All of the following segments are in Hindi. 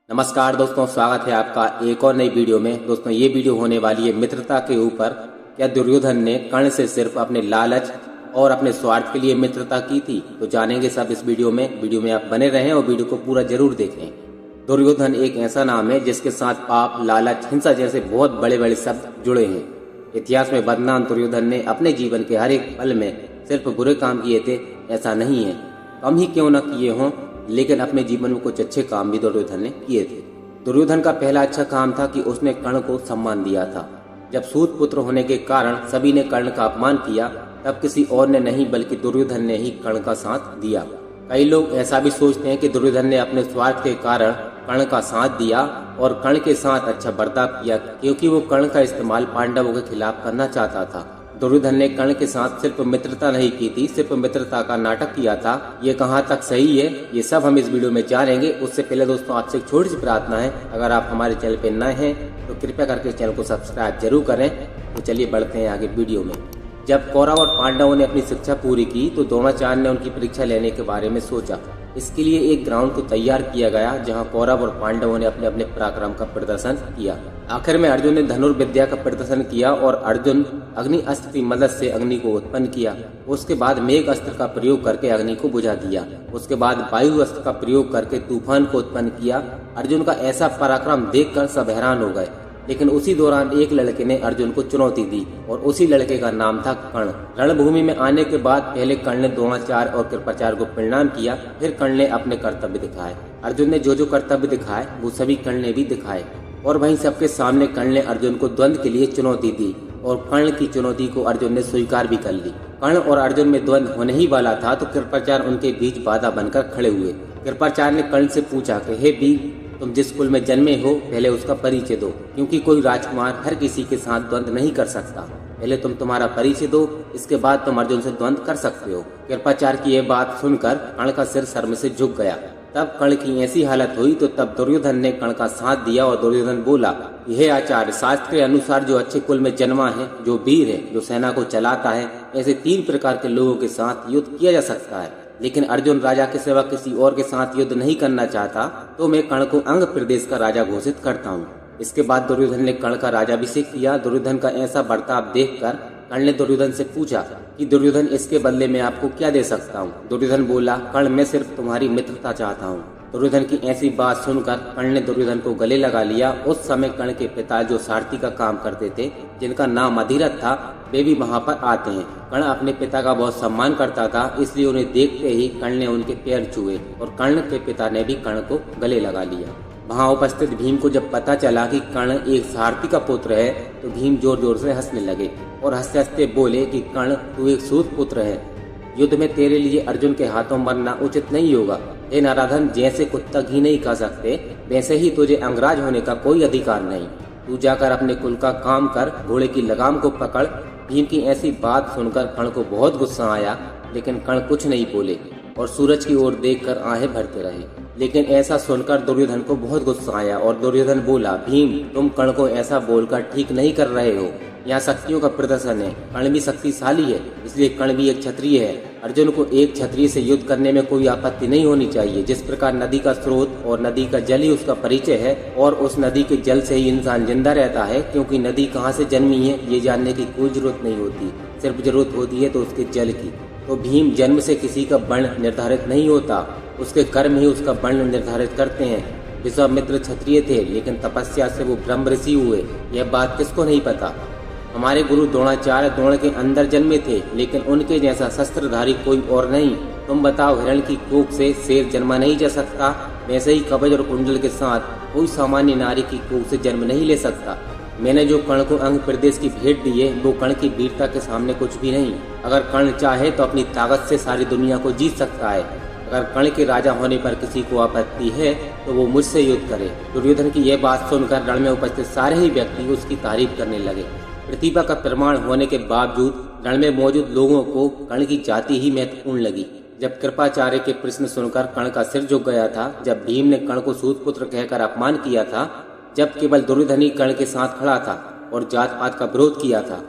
नमस्कार दोस्तों, स्वागत है आपका एक और नई वीडियो में। दोस्तों ये वीडियो होने वाली है मित्रता के ऊपर। क्या दुर्योधन ने कर्ण से सिर्फ अपने लालच और अपने स्वार्थ के लिए मित्रता की थी? तो जानेंगे सब इस वीडियो में आप बने रहें और वीडियो को पूरा जरूर देखें। दुर्योधन एक ऐसा नाम है जिसके साथ पाप, लालच, हिंसा जैसे बहुत बड़े बड़े शब्द जुड़े हैं। इतिहास में बदनाम दुर्योधन ने अपने जीवन के हर एक पल में सिर्फ बुरे काम किए थे ऐसा नहीं है। कम ही क्यों न किए हों, लेकिन अपने जीवन में कुछ अच्छे काम भी दुर्योधन ने किए थे। दुर्योधन का पहला अच्छा काम था कि उसने कर्ण को सम्मान दिया था। जब सूत पुत्र होने के कारण सभी ने कर्ण का अपमान किया, तब किसी और ने नहीं बल्कि दुर्योधन ने ही कर्ण का साथ दिया। कई लोग ऐसा भी सोचते हैं कि दुर्योधन ने अपने स्वार्थ के कारण कर्ण का साथ दिया और कर्ण के साथ अच्छा बर्ताव किया, क्योंकि वो कर्ण का इस्तेमाल पांडवों के खिलाफ करना चाहता था। दुर्योधन ने कर्ण के साथ सिर्फ मित्रता नहीं की थी, सिर्फ मित्रता का नाटक किया था। ये कहाँ तक सही है, ये सब हम इस वीडियो में जानेंगे। उससे पहले दोस्तों आपसे एक छोटी सी प्रार्थना है, अगर आप हमारे चैनल पे नए हैं तो कृपया करके चैनल को सब्सक्राइब जरूर करें। तो चलिए बढ़ते हैं आगे वीडियो में। जब कौरव और पांडवों ने अपनी शिक्षा पूरी की तो द्रोणाचार्य ने उनकी परीक्षा लेने के बारे में सोचा। इसके लिए एक ग्राउंड को तैयार किया गया जहां कौरव और पांडवों ने अपने अपने पराक्रम का प्रदर्शन किया। आखिर में अर्जुन ने धनुर्विद्या का प्रदर्शन किया और अर्जुन अग्नि अस्त्र की मदद से अग्नि को उत्पन्न किया। उसके बाद मेघ अस्त्र का प्रयोग करके अग्नि को बुझा दिया। उसके बाद वायु अस्त्र का प्रयोग करके तूफान को उत्पन्न किया। अर्जुन का ऐसा पराक्रम देखकर सब हैरान हो गए। लेकिन उसी दौरान एक लड़के ने अर्जुन को चुनौती दी और उसी लड़के का नाम था कर्ण। रणभूमि में आने के बाद पहले कर्ण ने द्रोणाचार्य और कृपाचार्य को प्रणाम किया, फिर कर्ण ने अपने कर्तव्य दिखाए। अर्जुन ने जो कर्तव्य दिखाए वो सभी कर्ण ने भी दिखाए और वहीं सबके सामने कर्ण ने अर्जुन को द्वंद्व के लिए चुनौती दी और कर्ण की चुनौती को अर्जुन ने स्वीकार भी कर ली। कर्ण और अर्जुन में द्वंद्व होने ही वाला था तो कृपाचार्य उनके बीच बाधा बनकर खड़े हुए। कृपाचार्य ने कर्ण से पूछा कि हे वीर, तुम जिस कुल में जन्मे हो पहले उसका परिचय दो, क्योंकि कोई राजकुमार हर किसी के साथ द्वंद्व नहीं कर सकता। पहले तुम तुम्हारा परिचय दो, इसके बाद तुम अर्जुन से द्वंद्व कर सकते हो। कृपाचार्य की यह बात सुनकर कर्ण का सिर शर्म से झुक गया। तब कर्ण की ऐसी हालत हुई तो तब दुर्योधन ने कर्ण का साथ दिया और दुर्योधन बोला, यह आचार्य, शास्त्र के अनुसार जो अच्छे कुल में जन्मा है, जो वीर है, जो सेना को चलाता है, ऐसे 3 प्रकार के लोगों के साथ युद्ध किया जा सकता है। लेकिन अर्जुन राजा के सिवा किसी और के साथ युद्ध नहीं करना चाहता, तो मैं कर्ण को अंग प्रदेश का राजा घोषित करता हूँ। इसके बाद दुर्योधन ने कर्ण का राजाभिषेक किया। दुर्योधन का ऐसा बर्ताव देखकर कर्ण ने दुर्योधन से पूछा कि दुर्योधन, इसके बदले में आपको क्या दे सकता हूँ? दुर्योधन बोला, कर्ण, मैं सिर्फ तुम्हारी मित्रता चाहता हूँ। दुर्योधन की ऐसी बात सुनकर कर्ण ने दुर्योधन को गले लगा लिया। उस समय कर्ण के पिता जो सारथी का काम करते थे, जिनका नाम अधिरथ था, वे भी वहाँ पर आते हैं। कर्ण अपने पिता का बहुत सम्मान करता था, इसलिए उन्हें देखते ही कर्ण ने उनके पैर छुए और कर्ण के पिता ने भी कर्ण को गले लगा लिया। वहाँ उपस्थित भीम को जब पता चला कि कर्ण एक सारथी का पुत्र है तो भीम जोर जोर से हंसने लगे और हंसते हंसते बोले कि कर्ण, तू एक सूत पुत्र है, युद्ध में तेरे लिए अर्जुन के हाथों मरना उचित नहीं होगा। हे नराधम, जैसे कुत्ता घी नहीं खा सकते, वैसे ही तुझे अंगराज होने का कोई अधिकार नहीं। तू जाकर अपने कुल का काम कर, घोड़े की लगाम को पकड़। भीम की ऐसी बात सुनकर कर्ण को बहुत गुस्सा आया, लेकिन कर्ण कुछ नहीं बोले और सूरज की ओर देखकर आहें भरते रहे। लेकिन ऐसा सुनकर दुर्योधन को बहुत गुस्सा आया और दुर्योधन बोला, भीम, तुम कर्ण को ऐसा बोलकर ठीक नहीं कर रहे हो। यहाँ शक्तियों का प्रदर्शन है। कर्ण भी शक्तिशाली है, इसलिए कर्ण भी एक क्षत्रिय है। अर्जुन को एक क्षत्रिय से युद्ध करने में कोई आपत्ति नहीं होनी चाहिए। जिस प्रकार नदी का स्रोत और नदी का जल ही उसका परिचय है और उस नदी के जल से ही इंसान जिंदा रहता है, क्योंकि नदी कहाँ से जन्मी है ये जानने की कोई जरूरत नहीं होती, सिर्फ जरूरत होती है तो उसके जल की। तो भीम जन्म से किसी का वर्ण निर्धारित नहीं होता, उसके कर्म ही उसका वर्ण निर्धारित करते हैं। विश्वामित्र क्षत्रिय थे, लेकिन तपस्या से वो ब्रह्म ऋषि हुए। यह बात किसको नहीं पता? हमारे गुरु द्रोणाचार्य द्रोण के अंदर जन्मे थे, लेकिन उनके जैसा शस्त्रधारी कोई और नहीं। तुम बताओ, हिरण की कोख से शेर जन्मा नहीं जा सकता, वैसे ही कवच और कुंडल के साथ कोई सामान्य नारी की कोख से जन्म नहीं ले सकता। मैंने जो कर्ण को अंग प्रदेश की भेंट दी है, वो कर्ण की वीरता के सामने कुछ भी नहीं। अगर कर्ण चाहे तो अपनी ताकत से सारी दुनिया को जीत सकता है। अगर कर्ण के राजा होने पर किसी को आपत्ति है तो वो मुझसे युद्ध करे। दुर्योधन की यह बात सुनकर रण में उपस्थित सारे ही व्यक्ति उसकी तारीफ करने लगे। प्रतिभा का प्रमाण होने के बावजूद रण में मौजूद लोगों को कर्ण की जाति ही महत्वपूर्ण लगी। जब कृपाचार्य के प्रश्न सुनकर कर्ण का सिर झुक गया था, जब भीम ने कर्ण को सूत पुत्र कहकर अपमान किया था, जब केवल दुर्योधन ही कर्ण के साथ खड़ा था और जात पात का विरोध किया था।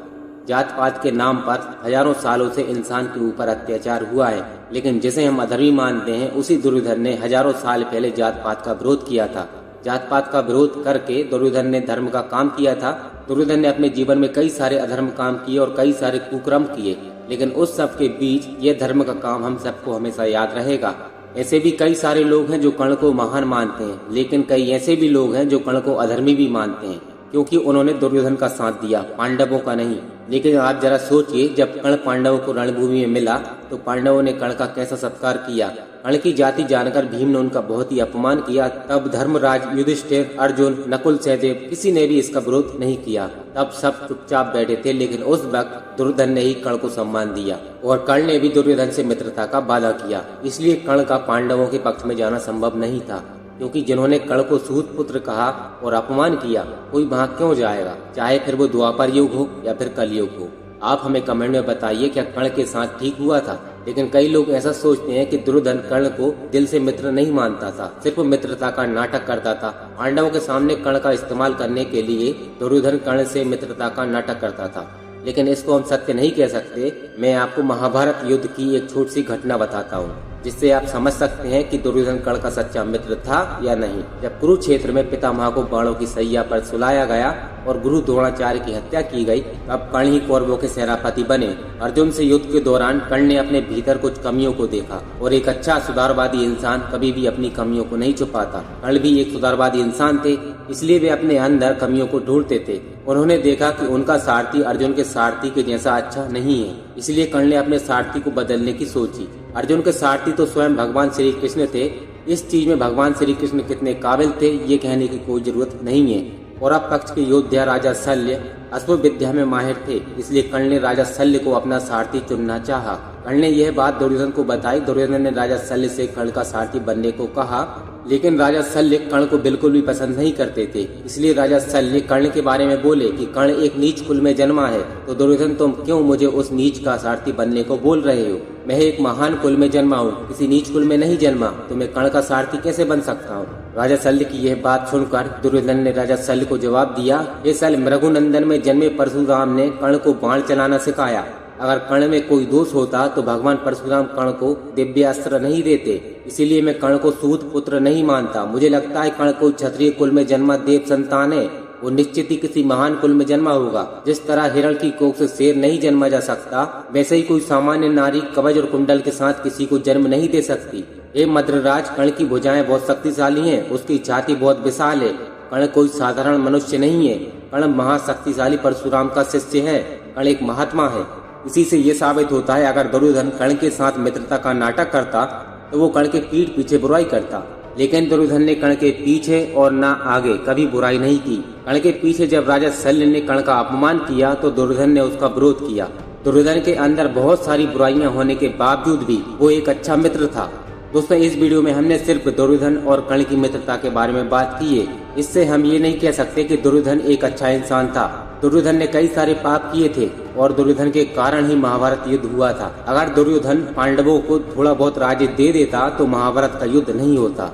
जात पात के नाम पर हजारों सालों से इंसान के ऊपर अत्याचार हुआ है, लेकिन जिसे हम अधर्मी मानते हैं उसी दुर्योधन ने हजारों साल पहले जात पात का विरोध किया था। जात पात का विरोध करके दुर्योधन ने धर्म का काम किया था। दुर्योधन ने अपने जीवन में कई सारे अधर्म काम किए और कई सारे कुकर्म किए, लेकिन उस सब के बीच यह धर्म का काम हम सबको हमेशा याद रहेगा। ऐसे भी कई सारे लोग हैं जो कर्ण को महान मानते हैं, लेकिन कई ऐसे भी लोग हैं जो कर्ण को अधर्मी भी मानते हैं, क्योंकि उन्होंने दुर्योधन का साथ दिया, पांडवों का नहीं। लेकिन आप जरा सोचिए, जब कर्ण पांडवों को रणभूमि में मिला तो पांडवों ने कर्ण का कैसा सत्कार किया। कर्ण की जाति जानकर भीम ने उनका बहुत ही अपमान किया। तब धर्मराज, युधिष्ठिर, अर्जुन, नकुल, सहदेव किसी ने भी इसका विरोध नहीं किया। तब सब चुपचाप बैठे थे, लेकिन उस वक्त दुर्योधन ने ही कर्ण को सम्मान दिया और कर्ण ने भी दुर्योधन से मित्रता का वादा किया। इसलिए कर्ण का पांडवों के पक्ष में जाना संभव नहीं था, क्योंकि जिन्होंने कर्ण को सूत पुत्र कहा और अपमान किया, कोई वहां क्यों जाएगा, चाहे फिर वो द्वापर युग हो या फिर कलयुग हो। आप हमें कमेंट में बताइए, क्या कर्ण के साथ ठीक हुआ था? लेकिन कई लोग ऐसा सोचते हैं कि दुर्योधन कर्ण को दिल से मित्र नहीं मानता था, सिर्फ मित्रता का नाटक करता था। पांडवों के सामने कर्ण का इस्तेमाल करने के लिए दुर्योधन कर्ण से मित्रता का नाटक करता था, लेकिन इसको हम सत्य नहीं कह सकते। मैं आपको महाभारत युद्ध की एक छोटी सी घटना बताता हूँ, जिससे आप समझ सकते हैं कि दुर्योधन कर्ण का सच्चा मित्र था या नहीं। जब कुरुक्षेत्र में पितामह को बाणों की सैया पर सुलाया गया और गुरु द्रोणाचार्य की हत्या की गई, तब कर्ण ही कौरवों के सेनापति बने। अर्जुन से युद्ध के दौरान कर्ण ने अपने भीतर कुछ कमियों को देखा, और एक अच्छा सुधारवादी इंसान कभी भी अपनी कमियों को नहीं छुपाता। कर्ण भी एक सुधारवादी इंसान थे, इसलिए वे अपने अंदर कमियों को ढूंढते थे। उन्होंने देखा कि उनका सारथी अर्जुन के सारथी के जैसा अच्छा नहीं है, इसलिए कर्ण ने अपने सारथी को बदलने की सोची। अर्जुन के सारथी तो स्वयं भगवान श्री कृष्ण थे। इस चीज में भगवान श्री कृष्ण कितने काबिल थे ये कहने की कोई जरूरत नहीं है। और अब पक्ष के योद्धा राजा शल्य अश्व विद्या में माहिर थे, इसलिए कर्ण ने राजा शल्य को अपना सारथी चुनना चाहा। कर्ण ने यह बात दुर्योधन को बताई। दुर्योधन ने राजा शल्य से कर्ण का सारथी बनने को कहा, लेकिन राजा शल्य कर्ण को बिल्कुल भी पसंद नहीं करते थे। इसलिए राजा शल्य कर्ण के बारे में बोले कि कर्ण एक नीच कुल में जन्मा है, तो दुर्योधन तुम क्यों मुझे उस नीच का सारथी बनने को बोल रहे हो? मैं एक महान कुल में जन्मा हूँ, किसी नीच कुल में नहीं जन्मा, तो मैं कर्ण का सारथी कैसे बन सकता हूँ? राजा शल्य की यह बात सुनकर दुर्योधन ने राजा शल्य को जवाब दिया, ये शल्य रघुनंदन में जन्मे परशुराम ने कर्ण को बाण चलाना सिखाया। अगर कर्ण में कोई दोष होता तो भगवान परशुराम कर्ण को दिव्य अस्त्र नहीं देते। इसीलिए मैं कर्ण को सूत पुत्र नहीं मानता। मुझे लगता है कर्ण कोई क्षत्रिय कुल में जन्मा देव संतान है। वो निश्चित ही किसी महान कुल में जन्मा होगा। जिस तरह हिरण की कोख से शेर नहीं जन्मा जा सकता, वैसे ही कोई सामान्य नारी कवच और कुंडल के साथ किसी को जन्म नहीं दे सकती। हे मद्रराज, कर्ण की भुजाएं बहुत शक्तिशाली हैं, उसकी छाती बहुत विशाल है। कर्ण कोई साधारण मनुष्य नहीं है। कर्ण महाशक्तिशाली परशुराम का शिष्य है। कर्ण एक महात्मा है। इसी से ये साबित होता है, अगर दुर्योधन कर्ण के साथ मित्रता का नाटक करता तो वो कर्ण के पीठ पीछे बुराई करता, लेकिन दुर्योधन ने कर्ण के पीछे और न आगे कभी बुराई नहीं की। कर्ण के पीछे जब राजा शल्य ने कर्ण का अपमान किया तो दुर्योधन ने उसका विरोध किया। दुर्योधन के अंदर बहुत सारी बुराइयां होने के बावजूद भी वो एक अच्छा मित्र था। दोस्तों, इस वीडियो में हमने सिर्फ दुर्योधन और कर्ण की मित्रता के बारे में बात की है। इससे हम ये नहीं कह सकते कि दुर्योधन एक अच्छा इंसान था। दुर्योधन ने कई सारे पाप किए थे और दुर्योधन के कारण ही महाभारत युद्ध हुआ था। अगर दुर्योधन पांडवों को थोड़ा बहुत राज्य दे देता तो महाभारत का युद्ध नहीं होता।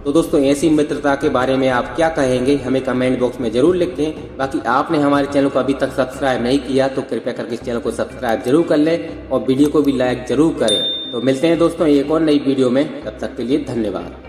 तो दोस्तों, ऐसी मित्रता के बारे में आप क्या कहेंगे, हमें कमेंट बॉक्स में जरूर लिखें। बाकी आपने हमारे चैनल को अभी तक सब्सक्राइब नहीं किया तो कृपया करके इस चैनल को सब्सक्राइब जरूर कर लें और वीडियो को भी लाइक जरूर करें। तो मिलते हैं दोस्तों एक और नई वीडियो में, तब तक के लिए धन्यवाद।